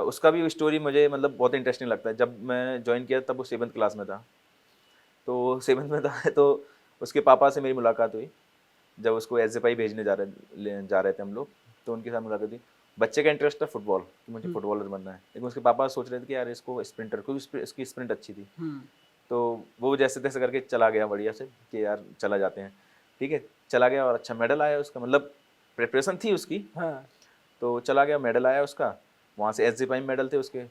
उसका भी स्टोरी मुझे मतलब बहुत इंटरेस्टिंग लगता है। जब मैं ज्वाइन किया तब वो 7th क्लास में था, तो 7th में था तो उसके पापा से मेरी मुलाकात हुई जब उसको एज ए पाई भेजने जा रहे थे हम लोग, तो उनके साथ मुलाकात हुई। बच्चे का इंटरेस्ट था फुटबॉल, कि मुझे फुटबॉलर बनना है, लेकिन उसके पापा सोच रहे थे कि यार इसको स्प्रिंटर, क्योंकि इसकी स्प्रिंट अच्छी थी। तो वो जैसे तैसे करके चला गया बढ़िया से कि यार चला जाते हैं, ठीक है, चला गया और अच्छा मेडल आया उसका, मतलब प्रिपरेशन थी उसकी। हाँ। तो चला गया, मेडल आया उसका, वहाँ से एसजी प्राइम मेडल थे उसके,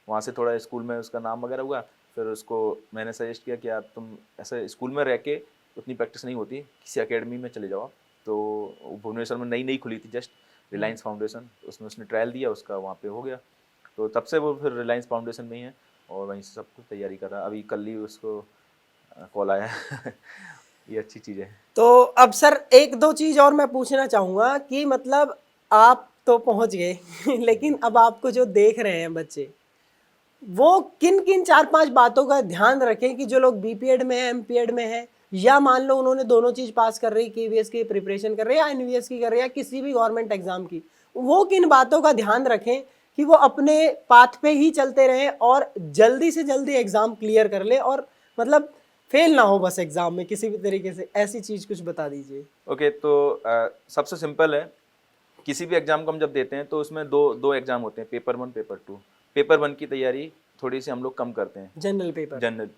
वहाँ से थोड़ा स्कूल में उसका नाम वगैरह हुआ। फिर उसको मैंने सजेस्ट किया कि यार तुम ऐसे स्कूल में रह के उतनी प्रैक्टिस नहीं होती, किसी एकेडमी में चले जाओ। तो भुवनेश्वर में नई नई खुली थी जस्ट, रिलायंस फाउंडेशन, उसमें उसने ट्रायल दिया उसका, वहाँ पे हो गया। तो तब से वो फिर रिलायंस फाउंडेशन में ही है और वहीं से सब कुछ तैयारी कर रहा है। अभी कल ही उसको कॉल आया ये अच्छी चीज़ है। तो अब सर एक दो चीज और मैं पूछना चाहूंगा कि मतलब आप तो पहुंच गए लेकिन अब आपको जो देख रहे हैं बच्चे, वो किन किन 4-5 बातों का ध्यान रखें कि जो लोग बीपीएड में है, एमपीएड में है, या मान लो उन्होंने दोनों चीज पास कर रही, केवीएस की प्रिपरेशन कर रहे हैं या एनवीएस की कर रहे हैं या किसी भी गवर्नमेंट एग्जाम की, वो किन बातों का ध्यान रखें कि वो अपने पाथ पे ही चलते रहें और जल्दी से जल्दी एग्जाम क्लियर कर ले और मतलब फेल ना हो बस एग्जाम में किसी भी तरीके से, ऐसी चीज कुछ बता दीजिए। ओके, तो सबसे सिंपल है, किसी भी एग्जाम को हम जब देते हैं तो उसमें दो दो एग्जाम होते हैं, पेपर 1 पेपर 2। पेपर 1 की तैयारी थोड़ी सी हम लोग कम करते हैं, जनरल पेपर। जनरल।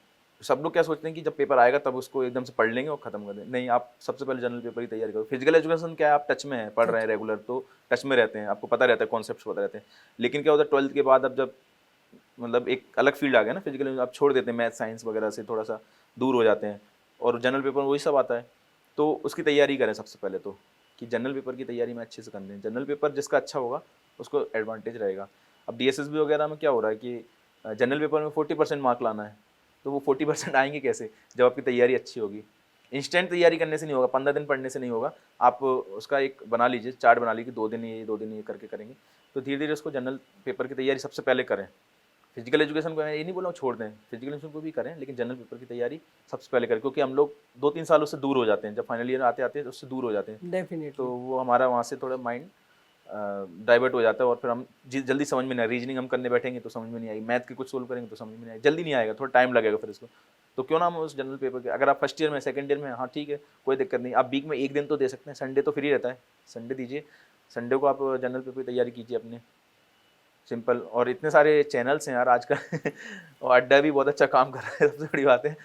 सब लोग क्या सोचते हैं कि जब पेपर आएगा तब उसको एकदम से पढ़ लेंगे और खत्म कर देंगे, नहीं, आप सबसे पहले जनरल पेपर की तैयारी करो। फिजिकल एजुकेशन क्या है, आप टच में हैं, पढ़ रहे हैं रेगुलर, तो टच में रहते हैं, आपको पता रहता है, कॉन्सेप्ट पता रहते हैं। लेकिन क्या होता है 12th के बाद अब जब मतलब एक अलग फील्ड आ गया ना फिजिकल, आप छोड़ देते हैं, मैथ साइंस वगैरह से थोड़ा सा दूर हो जाते हैं और जनरल पेपर में वही सब आता है। तो उसकी तैयारी करें सबसे पहले तो, कि जनरल पेपर की तैयारी में अच्छे से कर लें। जनरल पेपर जिसका अच्छा होगा उसको एडवांटेज रहेगा। अब डीएसएसबी वगैरह में क्या हो रहा है कि जनरल पेपर में 40% मार्क लाना है, तो वो 40% आएंगे कैसे जब आपकी तैयारी अच्छी होगी। इंस्टेंट तैयारी करने से नहीं होगा, 15 दिन पढ़ने से नहीं होगा। आप उसका एक बना लीजिए, चार्ट बना लीजिए, 2 दिन ये 2 दिन ये करके करेंगे तो धीरे धीरे उसको जनरल पेपर की तैयारी सबसे पहले करें। फिजिकल एजुकेशन को मैं ये नहीं बोल रहा हूँ छोड़ दें, फिजिकल एजुकेशन को भी करें, लेकिन जनरल पेपर की तैयारी सबसे पहले करें, क्योंकि हम लोग 2-3 साल उससे दूर हो जाते हैं, जब फाइनल ईयर आते आते उससे दूर हो जाते हैं। डेफिनेटली। तो वो हमारा वहाँ से थोड़ा माइंड डाइवर्ट हो जाता है और फिर हम जल्दी समझ में नहीं, रीजनिंग हम करने बैठेंगे तो समझ में नहीं आएगी, मैथ की कुछ सोल्व करेंगे तो समझ में नहीं आएगी, जल्दी नहीं आएगा, थोड़ा टाइम लगेगा फिर इसको। तो क्यों ना हम उस जनरल पेपर के, अगर आप फर्स्ट ईयर में, सेकंड ईयर में, हाँ ठीक है, कोई दिक्कत नहीं, आप वीक में 1 दिन तो दे सकते हैं, संडे तो फ्री रहता है, संडे दीजिए, संडे को आप जनरल पेपर की तैयारी कीजिए अपने, सिंपल। और इतने सारे चैनल्स हैं यार आजकल और अड्डा भी बहुत अच्छा काम कर रहा है, सबसे बड़ी बात है।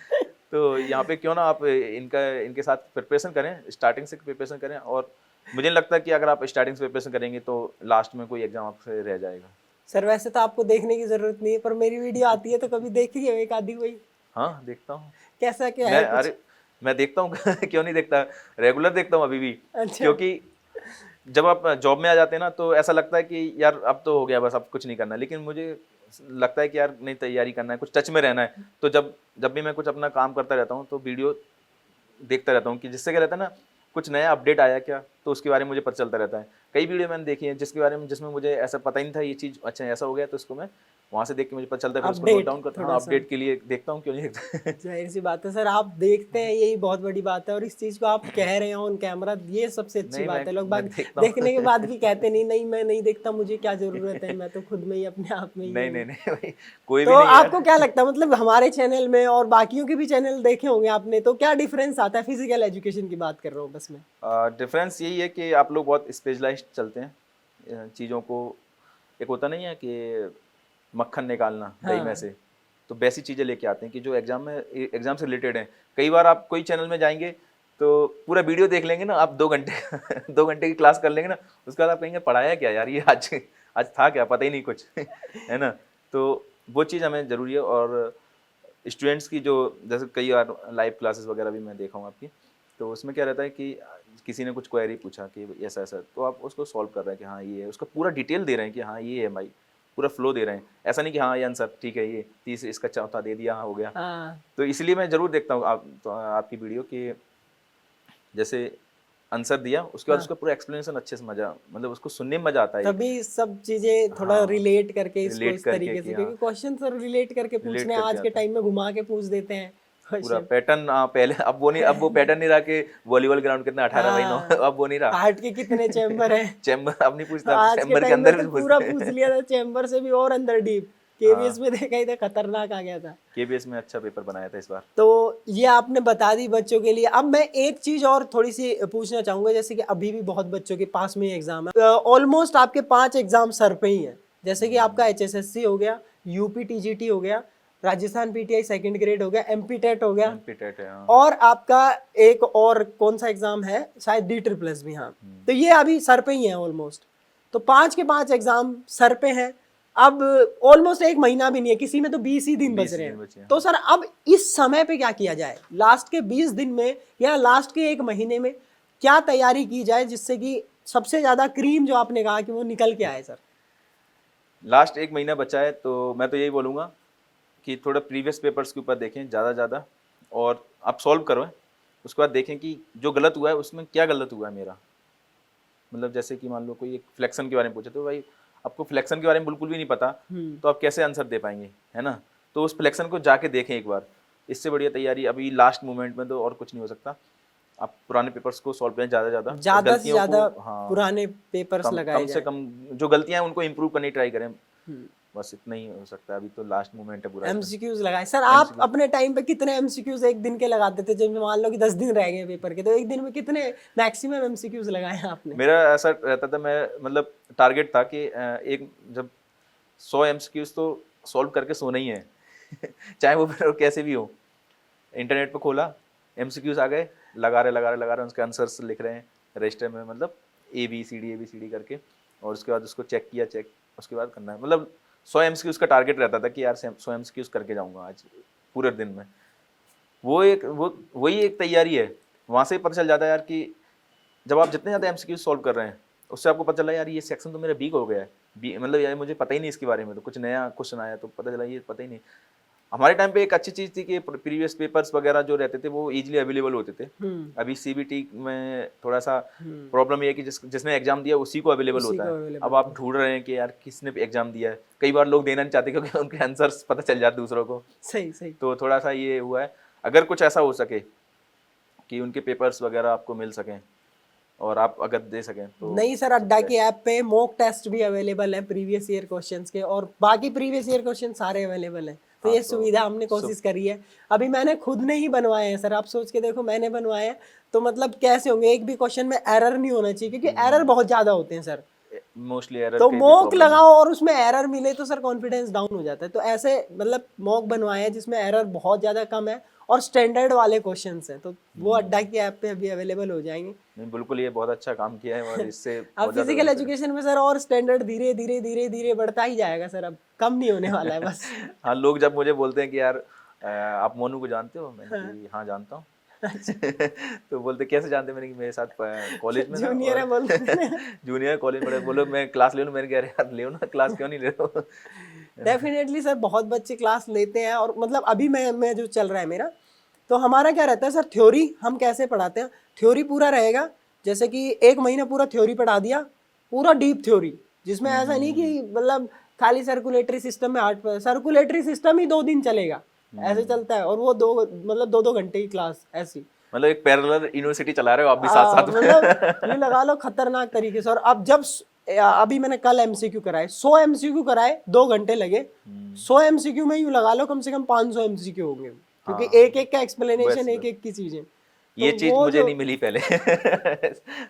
तो यहाँ पे क्यों ना आप इनके साथ प्रिपरेशन करें, स्टार्टिंग से प्रिपरेशन करें। और मुझे नहीं लगता कि अगर आप स्टार्टिंग से प्रिपरेशन करेंगे तो लास्ट में कोई एग्जाम आपसे रह जाएगा। सर वैसे तो आपको देखने की जरूरत नहीं है, पर मेरी वीडियो आती है तो कभी देखी है एक आधी कोई? हाँ देखता हूँ कैसा क्या मैं, है कुछ? अरे मैं देखता हूँ क्यों नहीं देखता, रेगुलर देखता हूँ अभी भी। अच्छा। क्योंकि जब आप जॉब में आ जाते हैं ना तो ऐसा लगता है कि यार अब तो हो गया, बस अब कुछ नहीं करना, लेकिन मुझे लगता है कि यार नहीं, तैयारी करना है, कुछ टच में रहना है। तो जब जब भी मैं कुछ अपना काम करता रहता हूँ तो वीडियो देखता रहता हूँ, कि जिससे क्या रहता है ना, कुछ नया अपडेट आया क्या, तो उसके बारे में मुझे पता चलता रहता है। कई वीडियो मैंने देखी है जिसके बारे में, जिसमें मुझे ऐसा पता ही नहीं था ये चीज़, अच्छा ऐसा हो गया, तो इसको मैं वहाँ से देख के मुझे पता चलता है, फिर उसको नोट अपडेट डाउन करता हूँ। थोड़ा हाँ, सा। अपडेट के लिए देखता हूँ, क्यों नहीं देखता। जाहिर सी बात है सर, आप देखते हैं यही बहुत बड़ी बात है, और इस चीज को आप कह रहे हो ऑन कैमरा, ये सबसे अच्छी नहीं, बात है। लोग मैं बाग देखता देखने के हूँ। बाद भी कहते नहीं, नहीं मैं नहीं देखता, मुझे क्या जरूरत है, मैं तो खुद में ही अपने आप में ही नहीं हूँ। नहीं नहीं भाई, कोई तो भी नहीं है आपको क्या यार। लगता है, मतलब हमारे चैनल में और बाकियों के भी चैनल देखे होंगे आपने, तो क्या डिफरेंस आता है? फिजिकल एजुकेशन की बात कर रहा हूँ बस मैं। डिफरेंस यही है कि आप लोग बहुत स्पेशलाइज्ड चलते हैं चीज़ों को। एक होता नहीं है कि मक्खन निकालना दही में हाँ। से, तो वैसी चीज़ें लेके आते हैं कि जो एग्जाम से रिलेटेड हैं। कई बार आप कोई चैनल में जाएंगे तो पूरा वीडियो देख लेंगे ना आप, 2 घंटे 2 घंटे की क्लास कर लेंगे ना, उसके बाद आप कहेंगे पढ़ाया क्या यार, ये आज आज था क्या, पता ही नहीं कुछ है ना। तो वो चीज़ हमें ज़रूरी है। और स्टूडेंट्स की जो, जैसे कई बार लाइव क्लासेस वगैरह भी मैं देखा हूँ आपकी, तो उसमें क्या रहता है कि किसी ने कुछ क्वेरी पूछा कि ऐसा ऐसा, तो आप उसको सॉल्व कर रहे हैं कि हाँ ये है, उसका पूरा डिटेल दे रहे हैं कि हाँ ये है भाई, पूरा फ्लो दे रहे हैं। ऐसा नहीं कि हाँ ये आंसर ठीक है, ये 30 इसका चौथा दे दिया, हाँ हो गया। हाँ। तो इसलिए मैं ज़रूर देखता हूँ आपकी वीडियो, कि जैसे आंसर दिया उसके बाद हाँ। उसका पूरा एक्सप्लेनेशन अच्छे से, मजा मतलब उसको सुनने में मजा आता है एक। तभी सब चीजें थोड़ा हाँ, रिलेट करके इसको रिलेट इस करके तरीके कि से, हाँ, क्योंकि क्वेश्चन सर रिलेट करके रिलेट पूछने करके आज के आता है टाइम में घुमा के पूछ देते हैं पूरा क्वेश्चन। पैटर्न। पहले अब वो पैटर्न नहीं रहा कि वॉलीबॉल ग्राउंड कितना 18/9, हाँ। अब वो नहीं रहा। हार्ट के कितने चैम्बर हैं? चैम्बर अब नहीं पूछता, अब आज के चैम्बर के टाइम में अंदर तो भी पूरा पूछते पूछ हैं। लिया था, चैम्बर से भी और अंदर डीप। केबीएस में देखा ही था, खतरनाक आ गया था। केबीएस में अच्छा पेपर बनाया था इस बार। तो ये आपने बता दी बच्चों के लिए। अब मैं एक चीज और थोड़ी सी पूछना चाहूंगा, जैसे कि अभी भी बहुत बच्चों के पास में एग्जाम है, ऑलमोस्ट आपके 5 एग्जाम सर पे ही है, जैसे कि आपका HSSC हो गया, यूपी TGT हो गया, राजस्थान PTI सेकंड ग्रेड हो गया, MP टेट हो गया, MP टेट है, हाँ। और आपका एक और कौन सा एग्जाम है शायद D++ भी, हाँ। तो ये अभी सर पे ही है ऑलमोस्ट। तो 5 के 5 एग्जाम सर पे हैं। अब ऑलमोस्ट एक महीना भी नहीं है, किसी में तो 20 ही दिन 20 बच रहे दिन बचे हैं। हैं। तो सर अब इस समय पे क्या किया जाए, लास्ट के 20 दिन में या लास्ट के एक महीने में क्या तैयारी की जाए जिससे कि सबसे ज्यादा क्रीम जो आपने कहा कि वो निकल के आए सर? लास्ट एक महीना बचा है तो मैं तो यही बोलूँगा कि थोड़ा प्रीवियस पेपर्स के ऊपर देखें ज़्यादा, और आप सॉल्व करो, उसके बाद देखें कि जो गलत हुआ है उसमें क्या गलत हुआ है मेरा। मतलब जैसे कि मान लो कोई एक फ्लेक्शन के बारे में पूछे, तो भाई आपको फ्लेक्शन के बारे में बिल्कुल भी नहीं पता, तो आप कैसे आंसर दे पाएंगे, है ना। तो उस फ्लेक्शन को जाके देखें एक बार। इससे बढ़िया तैयारी अभी लास्ट मोमेंट में तो और कुछ नहीं हो सकता। आप पुराने पेपर्स को सॉल्व करें ज़्यादा ज्यादा से ज्यादा हाँ, पुराने पेपर्स लगाए कम से जाए। कम जो गलतियां हैं उनको इम्प्रूव करने की ट्राई करें। बस इतना ही हो सकता है, अभी तो लास्ट मोमेंट है पूरा। MCQs लगाए सर। आप अपने टाइम पे कितने MCQs एक दिन के लगाते थे? जब मान लो कि 10 दिन रह गए पेपर के, तो एक दिन में कितने मैक्सिमम MCQs लगाए हैं आपने? मेरा ऐसा रहता था, मैं मतलब टारगेट था कि एक जब 100 MCQs तो सॉल्व करके सोना ही है चाहे वो फिर कैसे भी हो। इंटरनेट पे खोला, MCQs आ गए, लगा रहे उसके आंसर्स लिख रहे हैं रजिस्टर में, मतलब ABCD करके, और उसके बाद उसको चेक किया, उसके बाद करना है। मतलब 100 MCQs का टारगेट रहता था कि यार 100 MCQs करके जाऊंगा आज पूरे दिन में। वही एक तैयारी है। वहाँ से पता चल जाता है यार कि जब आप जितने ज़्यादा MCQs सॉल्व कर रहे हैं, उससे आपको पता चला यार ये सेक्शन तो मेरा वीक हो गया है, मतलब यार मुझे पता ही नहीं इसके बारे में, तो कुछ नया क्वेश्चन आया तो पता चला ये पता ही नहीं। हमारे टाइम पे एक अच्छी चीज़ थी कि प्रीवियस पेपर्स वगैरह जो रहते थे वो इजीली अवेलेबल होते थे। अभी CBT में थोड़ा सा प्रॉब्लम ये है कि जिसने एग्जाम दिया उसी को अवेलेबल होता है। अब आप ढूंढ रहे हैं कि यार किसने एग्जाम दिया है, कई बार लोग देना नहीं चाहते क्योंकि उनके आंसर्स पता चल जाते दूसरों को। सही। तो थोड़ा सा ये हुआ है। अगर कुछ ऐसा हो सके कि उनके पेपर्स वगैरह आपको मिल सकें और आप अगर दे सकें तो। नहीं सर, अड्डा की ऐप पे मॉक टेस्ट भी अवेलेबल है प्रीवियस ईयर क्वेश्चंस के, और बाकी प्रीवियस ईयर क्वेश्चन सारे अवेलेबल हैं। तो ये सुविधा हमने कोशिश करी है। अभी मैंने खुद ने ही बनवाए हैं सर, आप सोच के देखो, मैंने बनवाए हैं। तो मतलब कैसे होंगे, एक भी क्वेश्चन में एरर नहीं होना चाहिए, क्योंकि एरर बहुत ज्यादा होते हैं सर। मोस्टली एरर तो के मॉक लगाओ और उसमें एरर मिले तो सर कॉन्फिडेंस डाउन हो जाता है। तो ऐसे मतलब मॉक बनवाए हैं जिसमें एरर बहुत ज्यादा कम है और स्टैंडर्ड वाले क्वेश्चंस हैं, तो वो अड्डा की ऐप पे अभी अवेलेबल हो जाएंगे। नहीं, बिल्कुल ये बहुत अच्छा काम किया है, और इससे अब फिजिकल एजुकेशन में सर और स्टैंडर्ड धीरे धीरे बढ़ता ही जाएगा सर, अब कम नहीं होने वाला है बस। हाँ, लोग जब मुझे बोलते हैं कि यार आप मोनू को जानते हो, मैंने कि हाँ जानता हूँ। तो बोलते कैसे जानते, मैंने कि मेरे साथ कॉलेज में जूनियर है बोलते जूनियर कॉलेज में बोलो मैं क्लास ले लूँ, मैंने कहा यार ले ना क्लास, क्यों नहीं ले रहे हो। डेफिनेटली सर, बहुत बच्चे क्लास लेते हैं। और मतलब अभी मैं जो चल रहा है मेरा, तो हमारा क्या रहता है सर, थ्योरी हम कैसे पढ़ाते हैं, थ्योरी पूरा रहेगा। जैसे कि एक महीना पूरा थ्योरी पढ़ा दिया, पूरा डीप थ्योरी, जिसमें ऐसा नहीं कि मतलब खाली सर्कुलेटरी सिस्टम में 8, सर्कुलेटरी सिस्टम ही 2 दिन चलेगा, ऐसे चलता है। और वो 2 घंटे की क्लास ऐसी, मतलब एक पैरेलल यूनिवर्सिटी चला रहे हो आप भी साथ साथ में। मतलब ये लगा लो खतरनाक तरीके से। और अब जब अभी मैंने कल MCQ कराए, 100 MCQ कराए, 2 घंटे लगे। 100 MCQ में यूं लगा लो कम से कम 500 MCQ होंगे, क्योंकि एक एक का एक्सप्लेनेशन, एक एक की चीजें। ये तो चीज वो मुझे जो नहीं मिली पहले।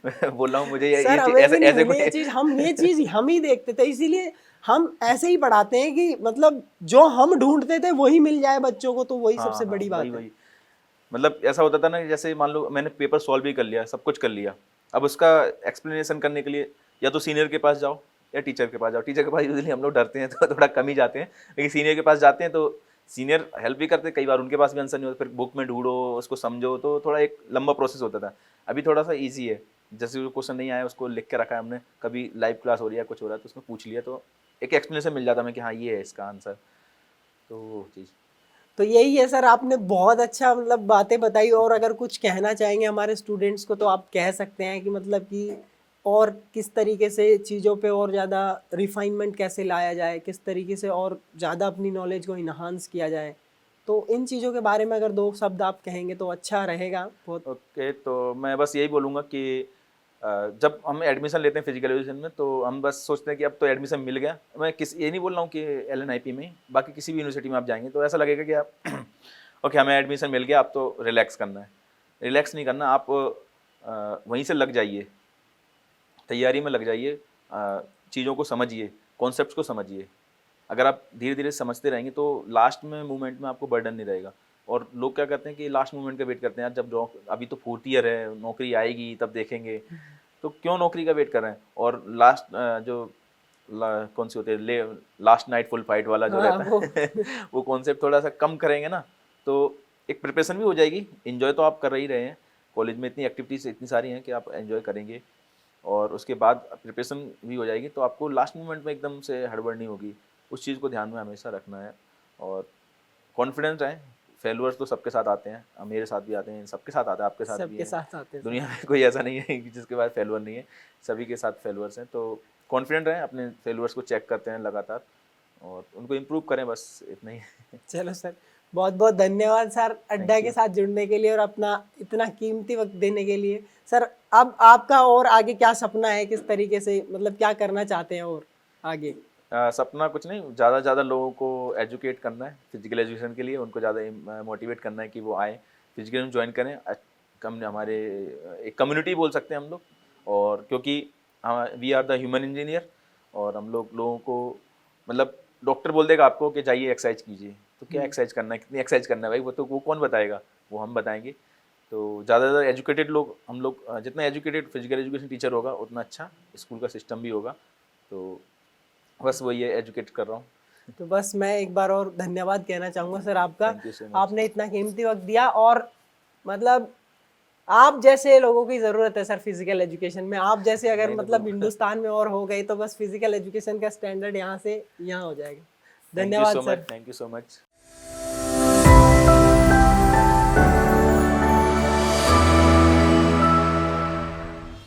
मैं बोल रहा हूँ मुझे ये सर चीज हमें ऐसे भी नहीं ऐसे मिली ये चीज, ये चीज हम ही देखते थे, इसीलिए हम ऐसे ही पढ़ाते हैं कि मतलब जो हम ढूंढते थे वही मिल जाए बच्चों को, तो वही सबसे बड़ी बात है। मतलब ऐसा होता था ना कि जैसे मान लो मैंने पेपर सॉल्व भी कर लिया, सब कुछ कर लिया, अब उसका एक्सप्लेनेशन करने के लिए या तो सीनियर के पास जाओ या टीचर के पास जाओ। टीचर के पास यूजुअली हम लोग डरते हैं तो थोड़ा कम ही जाते हैं, लेकिन सीनियर के पास जाते हैं तो सीनियर हेल्प भी करते हैं, कई बार उनके पास भी आंसर नहीं होता, फिर बुक में ढूंढो, उसको समझो, तो थोड़ा एक लंबा प्रोसेस होता था। अभी थोड़ा सा ईजी है, जैसे जो क्वेश्चन नहीं आया उसको लिख के रखा है हमने, कभी लाइव क्लास हो रही है कुछ हो रहा है तो उसमें पूछ लिया, तो एक एक्सप्लेनेशन मिल जाता है कि हाँ ये है इसका आंसर, तो वो चीज़। तो यही है सर, आपने बहुत अच्छा मतलब बातें बताई। और अगर कुछ कहना चाहेंगे हमारे स्टूडेंट्स को तो आप कह सकते हैं कि मतलब कि और किस तरीके से चीज़ों पे और ज़्यादा रिफाइनमेंट कैसे लाया जाए, किस तरीके से और ज़्यादा अपनी नॉलेज को इन्हांस किया जाए। तो इन चीज़ों के बारे में अगर 2 शब्द आप कहेंगे तो अच्छा रहेगा बहुत। ओके, तो मैं बस यही बोलूँगा कि जब हम एडमिशन लेते हैं फिजिकल एजुकेशन में तो हम बस सोचते हैं कि अब तो एडमिशन मिल गया। मैं ये नहीं बोल रहा हूँ कि LNIP में ही, बाकी किसी भी यूनिवर्सिटी में आप जाएंगे तो ऐसा लगेगा कि आप ओके हमें एडमिशन मिल गया, अब तो रिलैक्स करना है। रिलैक्स नहीं करना, आप वहीं से लग जाइए, तैयारी में लग जाइए, चीज़ों को समझिए, कॉन्सेप्ट्स को समझिए। अगर आप धीरे धीरे समझते रहेंगे तो लास्ट में मूवमेंट में आपको बर्डन नहीं रहेगा। और लोग क्या करते हैं कि लास्ट मोमेंट का वेट करते हैं, यार जब अभी तो 4th ईयर है, नौकरी आएगी तब देखेंगे। तो क्यों नौकरी का वेट कर रहे हैं? और लास्ट कौन सी होती है, लास्ट नाइट फुल फाइट वाला जो हाँ, रहता है वो कॉन्सेप्ट थोड़ा सा कम करेंगे ना तो एक प्रिपरेशन भी हो जाएगी। एंजॉय तो आप कर ही रहे हैं, कॉलेज में इतनी एक्टिविटीज़ इतनी सारी हैं कि आप एंजॉय करेंगे, और उसके बाद प्रिपरेशन भी हो जाएगी, तो आपको लास्ट मोमेंट में एकदम से हड़बड़ नहीं होगी। उस चीज़ को ध्यान में हमेशा रखना है और कॉन्फिडेंस रहें। फेलुअर्स तो सबके साथ आते हैं, मेरे साथ भी आते हैं, सबके साथ आता है, आपके साथ भी सबके है। साथ आते हैं सर। दुनिया में कोई ऐसा नहीं है कि जिसके पास फेलुअर नहीं है, सभी के साथ फेलुअर्स हैं। तो कॉन्फिडेंट रहें, अपने फेलुअर्स को चेक करते हैं लगातार और उनको इम्प्रूव करें, बस इतना ही है। चलो सर, बहुत बहुत धन्यवाद सर अड्डा के साथ जुड़ने के लिए और अपना इतना कीमती वक्त देने के लिए। सर अब आपका और आगे क्या सपना है, किस तरीके से मतलब क्या करना चाहते हैं और आगे? सपना कुछ नहीं, ज़्यादा से ज़्यादा लोगों को एजुकेट करना है फिजिकल एजुकेशन के लिए, उनको ज़्यादा मोटिवेट करना है कि वो आए फिजिकल में ज्वाइन करें। कम हमारे एक कम्युनिटी बोल सकते हैं हम लोग, और क्योंकि we are the human engineer, और हम लोगों को मतलब डॉक्टर बोल देगा आपको कि जाइए एक्सरसाइज कीजिए, तो क्या एक्सरसाइज करना है, कितनी एक्सरसाइज करना है भाई, वो कौन बताएगा, वो हम बताएंगे। तो ज़्यादा से ज़्यादा एजुकेटेड लोग हम लोग, जितना एजुकेटेड फिजिकल एजुकेशन टीचर होगा उतना अच्छा स्कूल का सिस्टम भी होगा। तो बस वही है, एजुकेट कर रहा हूँ। तो बस मैं एक बार और धन्यवाद कहना चाहूँगा सर आपका। Thank you so much. आपने इतना कीमती वक्त दिया और मतलब आप जैसे लोगों की ज़रूरत है सर फिजिकल एजुकेशन में। आप जैसे अगर नहीं तो मतलब बिल्कुल। हिंदुस्तान में और हो गए तो बस फिजिकल एजुकेशन का स्टैंडर्ड यहाँ से यहाँ हो जाएगा। थैंक यू धन्यवाद so sir. Much, thank you so much.